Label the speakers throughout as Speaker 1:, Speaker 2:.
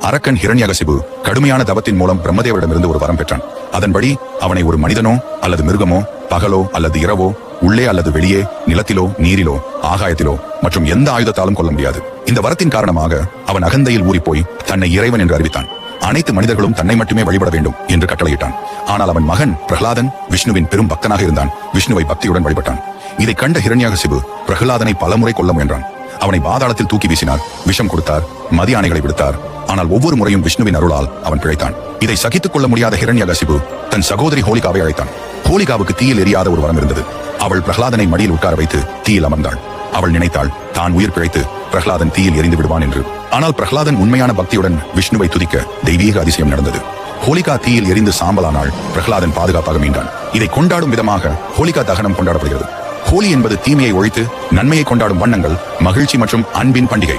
Speaker 1: அரக்கன் ஹிரண்யகசிபு கடுமையான தவத்தின் மூலம் பிரம்மதேவரிடமிருந்து ஒரு வரம் பெற்றான். அதன்படி அவனை ஒரு மனிதனோ அல்லது மிருகமோ, பகலோ அல்லது இரவோ, உள்ளே அல்லது வெளியே, நிலத்திலோ நீரிலோ ஆகாயத்திலோ மற்றும் எந்த ஆயுதத்தாலும் கொல்ல முடியாது. இந்த வரத்தின் காரணமாக அவன் அகந்தையில் ஊறிப்போய் தன்னை இறைவன் என்று அறிவித்தான். அனைத்து மனிதர்களும் தன்னை மட்டுமே வழிபட வேண்டும் என்று கட்டளையிட்டான். ஆனால் அவன் மகன் பிரகலாதன் விஷ்ணுவின் பெரும் பக்தனாக இருந்தான். விஷ்ணுவை பக்தியுடன் வழிபட்டான். இதை கண்ட ஹிரண்யகசிபு பிரகலாதனை பலமுறை கொல்ல முயன்றான். அவனை பாதாளத்தில் தூக்கி வீசினார், விஷம் கொடுத்தார், மதி ஆணைகளை விடுத்தார். ஆனால் ஒவ்வொரு முறையும் விஷ்ணுவின் அருளால் அவன் பிழைத்தான். இதை சகித்துக் கொள்ள முடியாத ஹிரண்யகசிபு தன் சகோதரி ஹோலிகாவை அழைத்தான். ஹோலிகாவுக்கு தீயில் எரியாத ஒரு வரம் இருந்தது. அவள் பிரகலாதனை மடியில் உட்கார வைத்து தீயில் அமர்ந்தாள். அவள் நினைத்தாள் தான் உயிர் பிழைத்து பிரகலாதன் தீயில் எரிந்து விடுவான் என்று. ஆனால் பிரகலாதன் உண்மையான பக்தியுடன் விஷ்ணுவை துதிக்க தெய்வீக அதிசயம் நடந்தது. ஹோலிகா தீயில் எரிந்து சாம்பலானால் பிரகலாதன் பாதுகாப்பாக மீண்டான். இதை கொண்டாடும் விதமாக ஹோலிகா தகனம் கொண்டாடப்படுகிறது. ஹோலி என்பது தீமையை ஒழித்து நன்மையை கொண்டாடும் வண்ணங்கள், மகிழ்ச்சி மற்றும் அன்பின் பண்டிகை.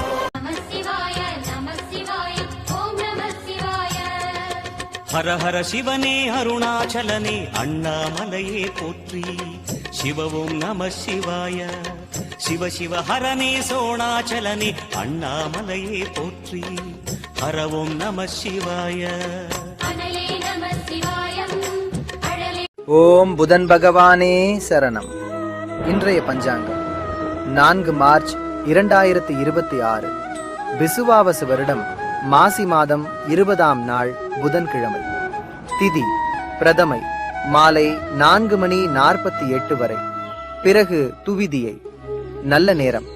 Speaker 2: ஹர ஹர சிவனே அருணாச்சலனே அண்ணாமலையே போற்றி. சிவ ஓம் நம சிவாய. சிவ சிவ ஹரனே சோணாச்சலனே அண்ணாமலையே போற்றி. ஹர ஓம் நம சிவாய.
Speaker 3: ஓம் புதன் பகவானே சரணம். இன்றைய பஞ்சாங்கம் 4 மார்ச் 2026 பிசுவாவசு வருடம் மாசி மாதம் 20ஆம் நாள் புதன்கிழமை. திதி பிரதமை மாலை 4:48 வரை. பிறகு துவிதியை. நல்ல நேரம்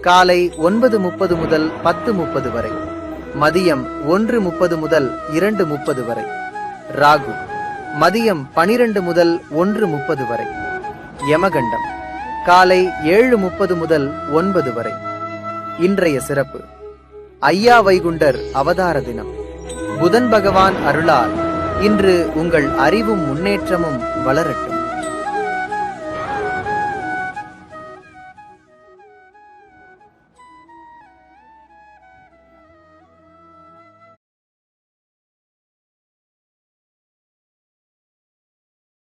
Speaker 3: காலை 9:30 முதல் 10:30 வரை. மதியம் 1:30 முதல் 2:30 வரை. ராகு மதியம் 12 முதல் 1:30 வரை. யமகண்டம் காலை 7:30 முதல் 9 வரை. இன்றைய சிறப்பு ஐயா வைகுண்டர் அவதார தினம். புதன் பகவான் அருளால் இன்று உங்கள் அறிவும் முன்னேற்றமும் வளரட்டும்.